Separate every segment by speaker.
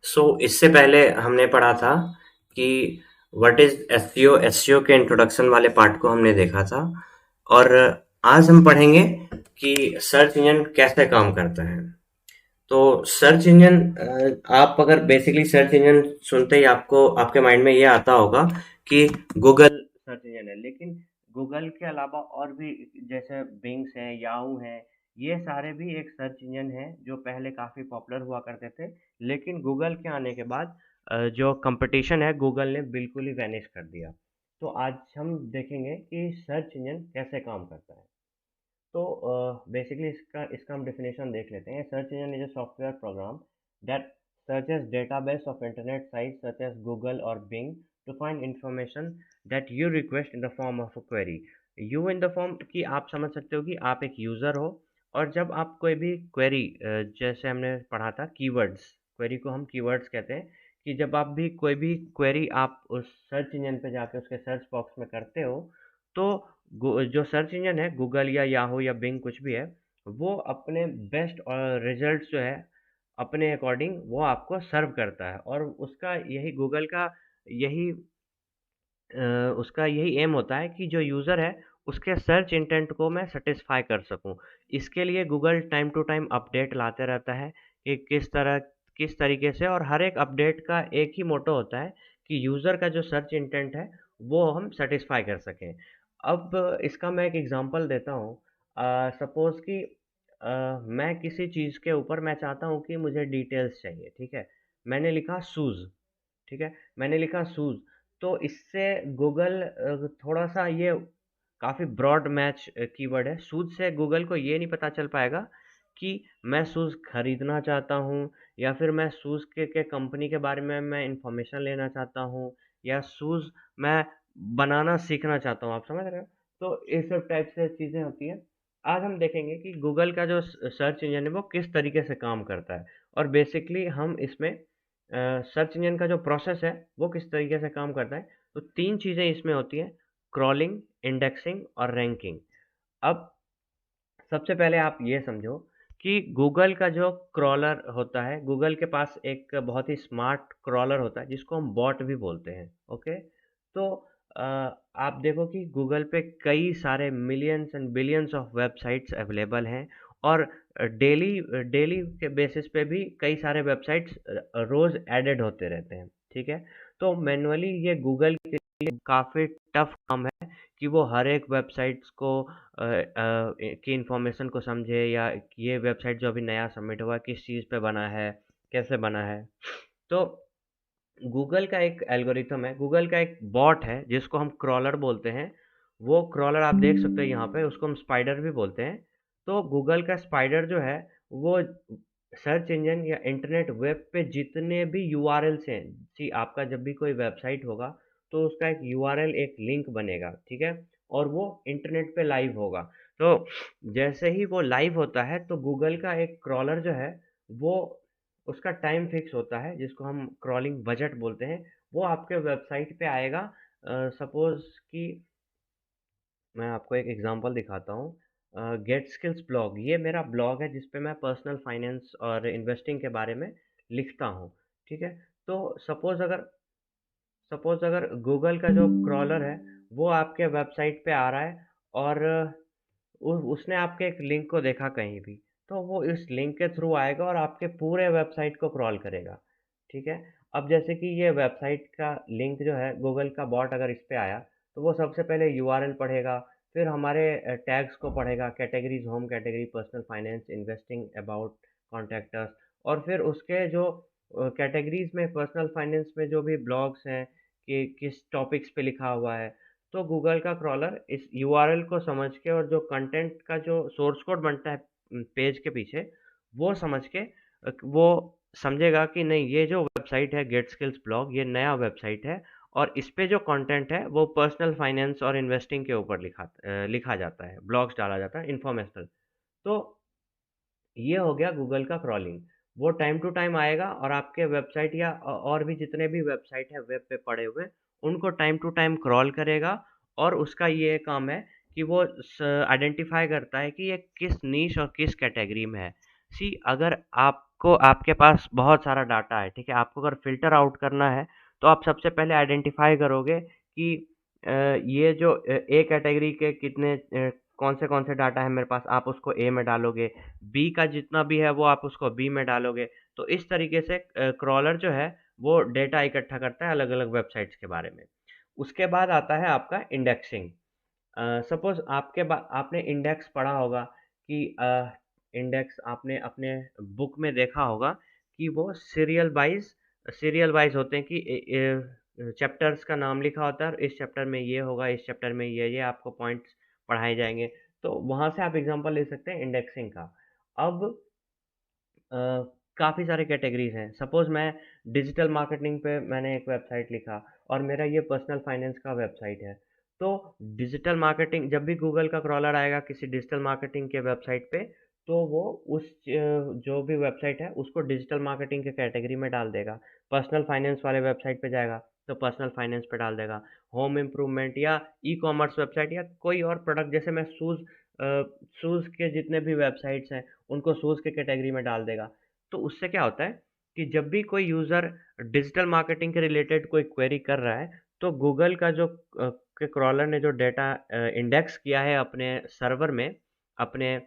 Speaker 1: इससे पहले हमने पढ़ा था कि व्हाट इज एसईओ। एसईओ के इंट्रोडक्शन वाले पार्ट को हमने देखा था। और आज हम पढ़ेंगे कि सर्च इंजन कैसे काम करता है। तो सर्च इंजन, आप अगर बेसिकली सर्च इंजन सुनते ही आपको आपके माइंड में ये आता होगा कि गूगल सर्च इंजन है। लेकिन गूगल के अलावा और भी, जैसे बिंग्स है, याहू है, ये सारे भी एक सर्च इंजन है जो पहले काफ़ी पॉपुलर हुआ करते थे। लेकिन गूगल के आने के बाद जो कंपटीशन है, गूगल ने बिल्कुल ही वैनिश कर दिया। तो आज हम देखेंगे कि सर्च इंजन कैसे काम करता है। तो बेसिकली इसका हम डेफिनेशन देख लेते हैं। Search engine is a software program that searches database of internet sites such as Google और Bing to find information that you request in the form of a query. You in the form कि आप समझ सकते हो कि आप एक user हो, और जब आप कोई भी क्वेरी, जैसे हमने पढ़ा था कीवर्ड्स, क्वेरी को हम कीवर्ड्स कहते हैं, कि जब आप भी कोई भी क्वेरी आप उस सर्च इंजन पे जाके उसके सर्च बॉक्स में करते हो, तो जो सर्च इंजन है, गूगल या याहू या बिंग कुछ भी है, वो अपने बेस्ट रिजल्ट्स जो है अपने अकॉर्डिंग वो आपको सर्व करता है। और उसका यही गूगल का यही उसका यही एम होता है कि जो यूज़र है उसके सर्च इंटेंट को मैं सेटिस्फाई कर सकूं। इसके लिए Google time to time update लाते रहता है कि किस तरीके से, और हर एक अपडेट का एक ही मोटो होता है कि यूज़र का जो सर्च इंटेंट है वो हम सेटिस्फाई कर सकें। अब इसका मैं एक एग्जांपल देता हूँ। सपोज़ कि मैं किसी चीज़ के ऊपर मैं चाहता हूँ कि मुझे डिटेल्स चाहिए, ठीक है? मैंने लिखा शूज़, ठीक है? मैंने लिखा शूज़, तो इससे गूगल थोड़ा-सा ये काफ़ी ब्रॉड मैच कीवर्ड है। शूज़ से गूगल को ये नहीं पता चल पाएगा कि मैं शूज़ खरीदना चाहता हूँ, या फिर मैं शूज़ के कंपनी के बारे में मैं इन्फॉर्मेशन लेना चाहता हूँ, या शूज़ मैं बनाना सीखना चाहता हूँ। आप समझ रहे हो? तो इस सब टाइप से चीज़ें होती हैं। आज हम देखेंगे कि गूगल का जो सर्च इंजन है वो किस तरीके से काम करता है, और बेसिकली हम इसमें सर्च इंजन का जो प्रोसेस है वो किस तरीके से काम करता है। तो 3 चीज़ें इसमें होती हैं: क्रॉलिंग, इंडेक्सिंग और रैंकिंग। अब सबसे पहले आप ये समझो कि गूगल का जो क्रॉलर होता है, गूगल के पास एक बहुत ही स्मार्ट क्रॉलर होता है जिसको हम बॉट भी बोलते हैं, ओके? तो अ, आप देखो कि गूगल पे कई सारे millions and billions of websites available हैं, और डेली डेली के बेसिस पे भी कई सारे वेबसाइट्स रोज़ एडेड होते रहते हैं, ठीक है? तो मैनुअली ये गूगल के लिए काफ़ी टफ काम है कि वो हर एक वेबसाइट्स को की इन्फॉर्मेशन को समझे, या ये वेबसाइट जो अभी नया सबमिट हुआ है किस चीज़ पे बना है, कैसे बना है। तो गूगल का एक एल्गोरिथम है, गूगल का एक बॉट है जिसको हम क्रॉलर बोलते हैं। वो क्रॉलर आप देख सकते हो यहाँ पे, उसको हम स्पाइडर भी बोलते हैं। तो गूगल का स्पाइडर जो है वो सर्च इंजन या इंटरनेट वेब पे जितने भी यूआरएल्स हैं, सी आपका जब भी कोई वेबसाइट होगा तो उसका एक यूआरएल, एक लिंक बनेगा, ठीक है? और वो इंटरनेट पे लाइव होगा। तो जैसे ही वो लाइव होता है तो गूगल का एक क्रॉलर जो है वो, उसका टाइम फिक्स होता है जिसको हम क्रॉलिंग बजट बोलते हैं। वो आपके वेबसाइट पे आएगा। सपोज कि मैं आपको एक एग्जांपल दिखाता हूँ। गेट स्किल्स ब्लॉग, ये मेरा ब्लॉग है जिस पे मैं पर्सनल फाइनेंस और इन्वेस्टिंग के बारे में लिखता हूँ, ठीक है? तो सपोज अगर गूगल का जो क्रॉलर है वो आपके वेबसाइट पे आ रहा है, और उसने आपके एक लिंक को देखा कहीं भी, तो वो इस लिंक के थ्रू आएगा और आपके पूरे वेबसाइट को क्रॉल करेगा, ठीक है? अब जैसे कि ये वेबसाइट का लिंक जो है, गूगल का बॉट अगर इस पे आया, तो वो सबसे पहले यूआरएल पढ़ेगा, फिर हमारे टैग्स को पढ़ेगा, categories, home category, personal finance, investing, about, contact us, और फिर उसके जो कैटेगरीज में, पर्सनल फाइनेंस में जो भी ब्लॉग्स हैं कि किस टॉपिक्स पे लिखा हुआ है, तो गूगल का क्रॉलर इस यूआरएल को समझ के, और जो कंटेंट का जो सोर्स कोड बनता है पेज के पीछे, वो समझ के वो समझेगा कि नहीं, ये जो वेबसाइट है गेट स्किल्स ब्लॉग, ये नया वेबसाइट है, और इस पे जो कंटेंट है वो पर्सनल फाइनेंस और इन्वेस्टिंग के ऊपर लिखा जाता है, ब्लॉग्स डाला जाता है, इन्फॉर्मेशनल। तो ये हो गया गूगल का क्रॉलिंग। वो टाइम टू टाइम आएगा और आपके वेबसाइट या और भी जितने भी वेबसाइट है वेब पे पड़े हुए, उनको टाइम टू टाइम क्रॉल करेगा। और उसका ये काम है कि वो आइडेंटिफाई करता है कि ये किस नीश और किस कैटेगरी में है। अगर आपको आपके पास बहुत सारा डाटा है, ठीक है? आपको अगर फ़िल्टर आउट करना है, तो आप सबसे पहले आइडेंटिफ़ाई करोगे कि ये जो ए कैटेगरी के कितने कौन से डाटा है मेरे पास, आप उसको ए में डालोगे। बी का जितना भी है, वो आप उसको बी में डालोगे। तो इस तरीके से क्रॉलर जो है, वो डेटा इकट्ठा करता है अलग-अलग वेबसाइट्स के बारे में। उसके बाद आता है आपका इंडेक्सिंग। सपोज़ आपने इंडेक्स पढ़ा होगा कि इंडेक्स आपने अपने बुक में देखा होगा कि वो सीरियल वाइज़ होते हैं कि चैप्टर्स का नाम लिखा होता है और इस चैप्टर में ये होगा, इस चैप्टर में ये आपको पॉइंट्स पढ़ाए जाएँगे। तो वहाँ से आप एग्ज़ाम्पल ले सकते हैं इंडेक्सिंग का। अब अ, काफ़ी सारे कैटेगरीज़ हैं। सपोज़ मैं डिजिटल मार्केटिंग पे मैंने एक वेबसाइट लिखा और मेरा ये पर्सनल फाइनेंस का वेबसाइट है। तो डिजिटल मार्केटिंग जब भी गूगल का क्रॉलर आएगा किसी डिजिटल मार्केटिंग के वेबसाइट पे, तो वो जो भी वेबसाइट है उसको डिजिटल मार्केटिंग के कैटेगरी में डाल देगा। पर्सनल फाइनेंस वाले वेबसाइट पे जाएगा तो पर्सनल फाइनेंस पे डाल देगा। होम इम्प्रूवमेंट या ई-कॉमर्स वेबसाइट या कोई और प्रोडक्ट जैसे मैं शूज़ के जितने भी वेबसाइट्स हैं उनको शूज़ के कैटेगरी में डाल देगा। तो उससे क्या होता है कि जब भी कोई यूज़र डिजिटल मार्केटिंग के रिलेटेड कोई क्वेरी कर रहा है, तो गूगल का जो के क्रॉलर ने जो डेटा इंडेक्स किया है अपने सर्वर में, अपने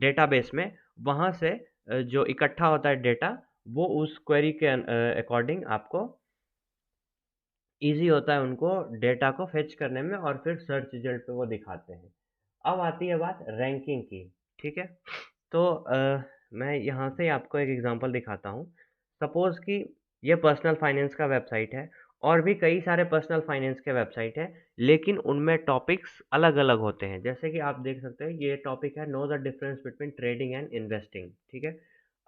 Speaker 1: डेटाबेस में, वहाँ से जो इकट्ठा होता है डेटा, वो उस क्वेरी के अकॉर्डिंग आपको ईज़ी होता है उनको डेटा को फेच करने में और फिर सर्च रिजल्ट पे वो दिखाते हैं। अब आती है बात रैंकिंग की, ठीक है? तो मैं यहाँ से आपको एक एग्जांपल दिखाता हूँ। सपोज़ कि ये पर्सनल फाइनेंस का वेबसाइट है और भी कई सारे पर्सनल फाइनेंस के वेबसाइट हैं, लेकिन उनमें टॉपिक्स अलग-अलग होते हैं। जैसे कि आप देख सकते हैं ये टॉपिक है know the difference between trading and investing, ठीक है?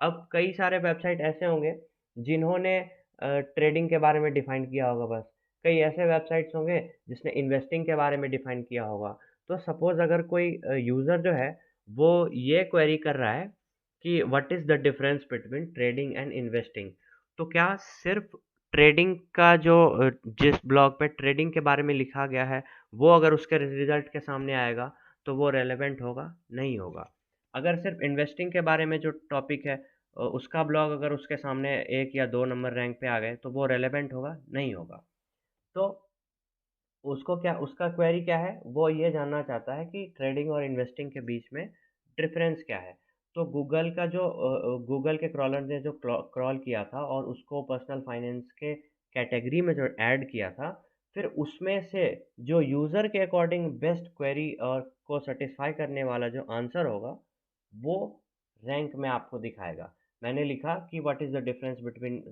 Speaker 1: अब कई सारे वेबसाइट ऐसे होंगे जिन्होंने ट्रेडिंग के बारे में डिफाइन किया होगा बस। कई ऐसे वेबसाइट्स होंगे जिसने इन्वेस्टिंग के बारे में डिफाइन किया होगा। तो सपोज़ अगर कोई यूज़र जो है वो ये क्वेरी कर रहा है कि what is the difference between trading and investing, तो क्या सिर्फ ट्रेडिंग का जो जिस ब्लॉग पे ट्रेडिंग के बारे में लिखा गया है वो अगर उसके रिजल्ट के सामने आएगा तो वो रेलेवेंट होगा? नहीं होगा। अगर सिर्फ इन्वेस्टिंग के बारे में जो टॉपिक है उसका ब्लॉग अगर उसके सामने एक या दो नंबर रैंक पे आ गए तो वो रेलेवेंट होगा? नहीं होगा। तो उसको क्या उसका क्वेरी क्या है? वो ये जानना चाहता है कि ट्रेडिंग और इन्वेस्टिंग के बीच में डिफरेंस क्या है? तो गूगल के क्रॉलर ने जो क्रॉल किया था और उसको पर्सनल फाइनेंस के कैटेगरी में जो ऐड किया था, फिर उसमें से जो यूज़र के अकॉर्डिंग बेस्ट क्वेरी और को सैटिस्फाई करने वाला जो आंसर होगा, वो रैंक में आपको दिखाएगा। मैंने लिखा कि what is the difference between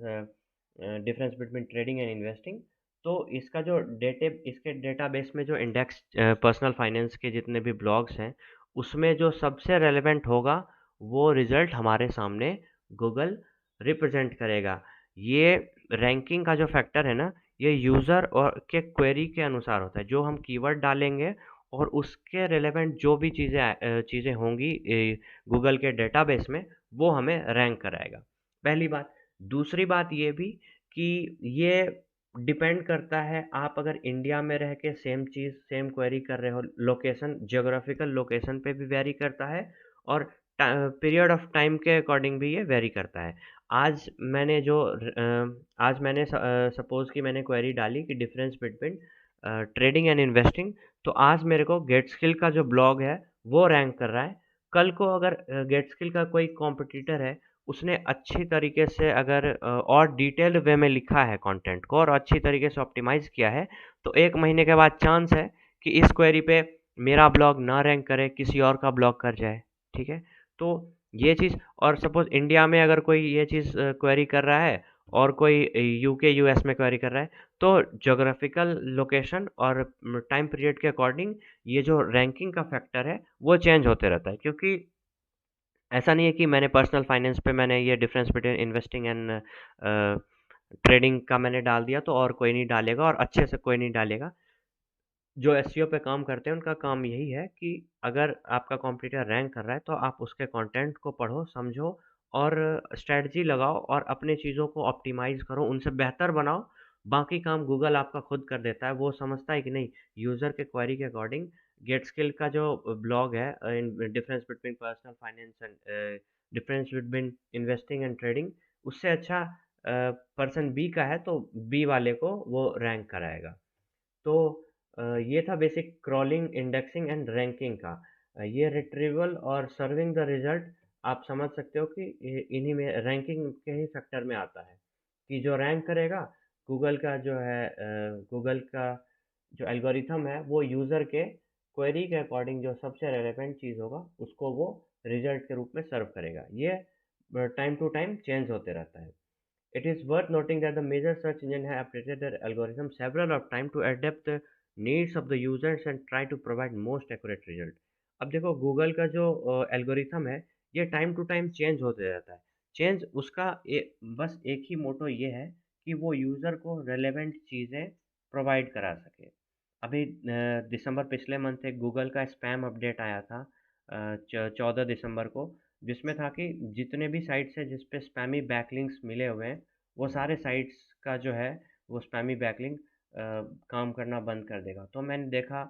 Speaker 1: trading and investing. तो इसके डेटाबेस में जो इंडेक्स पर्सनल फाइनेंस के जितने भी ब्लॉग्स हैं उसमें जो सबसे रेलेवेंट होगा वो रिजल्ट हमारे सामने गूगल रिप्रेजेंट करेगा। ये रैंकिंग का जो फैक्टर है ना, ये यूज़र और के क्वेरी के अनुसार होता है। जो हम कीवर्ड डालेंगे और उसके रिलेवेंट जो भी चीज़ें होंगी गूगल के डेटाबेस में, वो हमें रैंक कराएगा। पहली बात। दूसरी बात ये भी कि ये डिपेंड करता है आप अगर इंडिया में रह के सेम क्वेरी कर रहे हो, लोकेशन ज्योग्राफिकल लोकेशन पे भी वेरी करता है और पीरियड ऑफ टाइम के अकॉर्डिंग भी ये वेरी करता है। आज मैंने सपोज कि मैंने क्वेरी डाली कि difference between trading and investing, तो आज मेरे को गेटस्किल का जो ब्लॉग है वो रैंक कर रहा है। कल को अगर गेटस्किल का कोई कॉम्पिटिटर है, उसने अच्छी तरीके से अगर और डिटेल्ड वे में लिखा है कंटेंट को और अच्छी तरीके से ऑप्टिमाइज़ किया है, तो 1 महीने के बाद चांस है कि इस क्वेरी पे मेरा ब्लॉग ना रैंक करे, किसी और का ब्लॉग कर जाए, ठीक है? तो ये चीज़ और सपोज़ इंडिया में अगर कोई ये चीज़ क्वेरी कर रहा है और कोई यूके, यूएस में क्वेरी कर रहा है, तो ज्योग्राफिकल लोकेशन और टाइम पीरियड के अकॉर्डिंग ये जो रैंकिंग का फैक्टर है, वो चेंज होते रहता है क्योंकि ऐसा नहीं है कि मैंने पर्सनल फाइनेंस पे मैंने ये difference between investing and trading का मैंने डाल दिया तो और कोई नहीं डालेगा और अच्छे से कोई नहीं डालेगा। जो एसईओ पे काम करते हैं उनका काम यही है कि अगर आपका कॉम्पिटिटर रैंक कर रहा है तो आप उसके कंटेंट को पढ़ो, समझो और स्ट्रैटेजी लगाओ और अपने चीज़ों को ऑप्टिमाइज़ करो, उनसे बेहतर बनाओ। बाकी काम गूगल आपका खुद कर देता है, वो समझता है कि नहीं यूज़र के क्वेरी के अकॉर्डिंग गेटस्किल का जो ब्लॉग है in difference between personal finance and difference between investing and trading, उससे अच्छा पर्सन बी का है तो बी वाले को वो रैंक कराएगा। तो ये था basic crawling, indexing and ranking का। ये रिट्रीवल और सर्विंग द रिजल्ट आप समझ सकते हो कि इन्हीं में रैंकिंग के ही सेक्टर में आता है, कि जो रैंक करेगा गूगल का जो है, गूगल का जो एल्गोरिथम है वो यूज़र के क्वेरी के अकॉर्डिंग जो सबसे रेलेवेंट चीज़ होगा उसको वो रिजल्ट के रूप में सर्व करेगा। ये टाइम टू टाइम चेंज होते रहता है। It is worth noting that the major search engines have updated their algorithm several of time to adapt the needs of the users and try to provide most accurate result. अब देखो Google का जो algorithm है ये time to time change होते रहता है। Change उसका बस एक ही मोटो ये है कि वो यूज़र को रेलेवेंट चीज़ें प्रोवाइड करा सके। अभी दिसंबर पिछले मंथ एक गूगल का स्पैम अपडेट आया था 14 दिसंबर को, जिसमें था कि जितने भी साइट्स हैं जिस पे स्पैमी बैकलिंक्स मिले हुए हैं वो सारे साइट्स का जो है वो स्पैमी बैकलिंक काम करना बंद कर देगा। तो मैंने देखा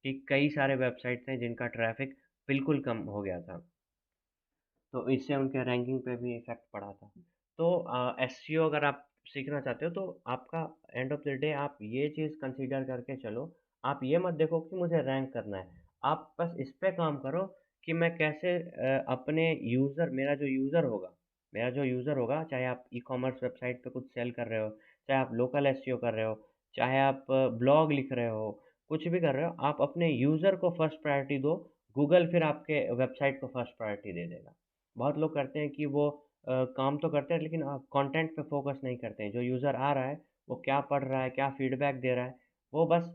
Speaker 1: कि कई सारे वेबसाइट्स हैं जिनका ट्रैफिक बिल्कुल कम हो गया था, तो इससे उनके रैंकिंग पे भी इफ़ेक्ट पड़ा था। तो एसईओ अगर आप सीखना चाहते हो तो आपका एंड ऑफ द डे आप ये चीज़ कंसीडर करके चलो। आप ये मत देखो कि मुझे रैंक करना है, आप बस इस पे काम करो कि मैं कैसे अपने यूज़र, मेरा जो यूज़र होगा, चाहे आप ई-कॉमर्स वेबसाइट पे कुछ सेल कर रहे हो, चाहे आप लोकल एसईओ कर रहे हो, चाहे आप ब्लॉग लिख रहे हो, कुछ भी कर रहे हो, आप अपने यूज़र को फर्स्ट प्रायोरिटी दो, गूगल फिर आपके वेबसाइट को फर्स्ट प्रायोरिटी दे देगा। बहुत लोग करते हैं कि वो काम तो करते हैं लेकिन कंटेंट पे फोकस नहीं करते हैं। जो यूज़र आ रहा है वो क्या पढ़ रहा है, क्या फीडबैक दे रहा है, वो बस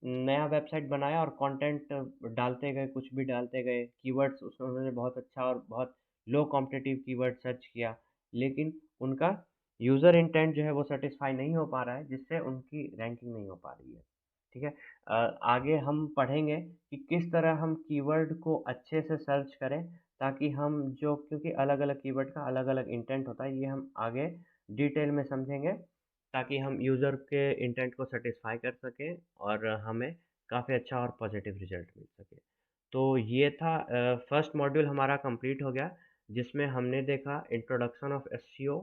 Speaker 1: नया वेबसाइट बनाया और कंटेंट डालते गए, कुछ भी डालते गए। कीवर्ड्स उसमें उन्होंने बहुत अच्छा और बहुत लो कॉम्पिटिटिव कीवर्ड सर्च किया, लेकिन उनका यूज़र इंटेंट जो है वो सेटिस्फाई नहीं हो पा रहा है, जिससे उनकी रैंकिंग नहीं हो पा रही है। ठीक है। आगे हम पढ़ेंगे कि किस तरह हम कीवर्ड को अच्छे से सर्च करें, ताकि हम जो, क्योंकि अलग-अलग कीवर्ड का अलग-अलग इंटेंट होता है, ये हम आगे डिटेल में समझेंगे, ताकि हम यूज़र के इंटेंट को सैटिस्फाई कर सकें और हमें काफ़ी अच्छा और पॉजिटिव रिजल्ट मिल सके। तो ये था फर्स्ट मॉड्यूल हमारा कंप्लीट हो गया, जिसमें हमने देखा introduction of SEO,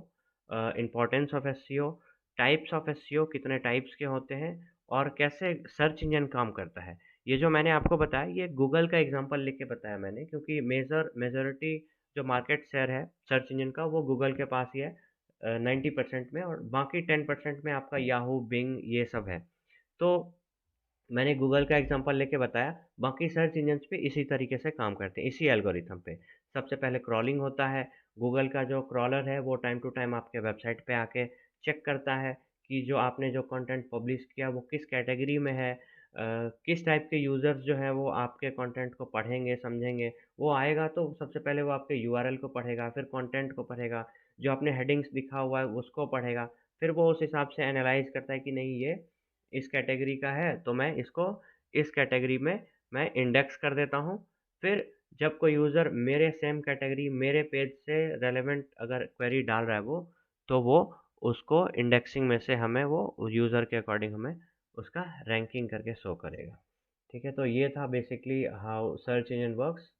Speaker 1: importance of SEO, types of SEO कितने टाइप्स के होते हैं और कैसे सर्च इंजन काम करता है। ये जो मैंने आपको बताया ये गूगल का एग्जांपल लेके बताया मैंने, क्योंकि मेजॉरिटी जो मार्केट शेयर है सर्च इंजन का वो गूगल के पास ही है 90% में, और बाकी 10% में आपका याहू, बिंग ये सब है। तो मैंने गूगल का एग्जांपल लेके बताया, बाकी सर्च इंजन्स भी इसी तरीके से काम करते हैं, इसी एल्गोरिथम पे। सबसे पहले क्रॉलिंग होता है, गूगल का जो क्रॉलर है वो टाइम टू टाइम आपके वेबसाइट पे आके चेक करता है कि जो आपने जो कंटेंट पब्लिश किया वो किस कैटेगरी में है, किस टाइप के यूज़र्स जो हैं वो आपके कंटेंट को पढ़ेंगे, समझेंगे। वो आएगा तो सबसे पहले वो आपके यूआरएल को पढ़ेगा, फिर कंटेंट को पढ़ेगा, जो आपने हेडिंग्स लिखा हुआ है उसको पढ़ेगा, फिर वो उस हिसाब से एनालाइज़ करता है कि नहीं ये इस कैटेगरी का है तो मैं इसको इस कैटेगरी में मैं इंडेक्स कर देता हूँ। फिर जब कोई यूज़र मेरे सेम कैटेगरी, मेरे पेज से रेलेवेंट अगर क्वेरी डाल रहा है तो वो उसको इंडेक्सिंग में से हमें वो यूज़र के अकॉर्डिंग हमें उसका रैंकिंग करके शो करेगा। ठीक है, तो ये था basically how search engine works.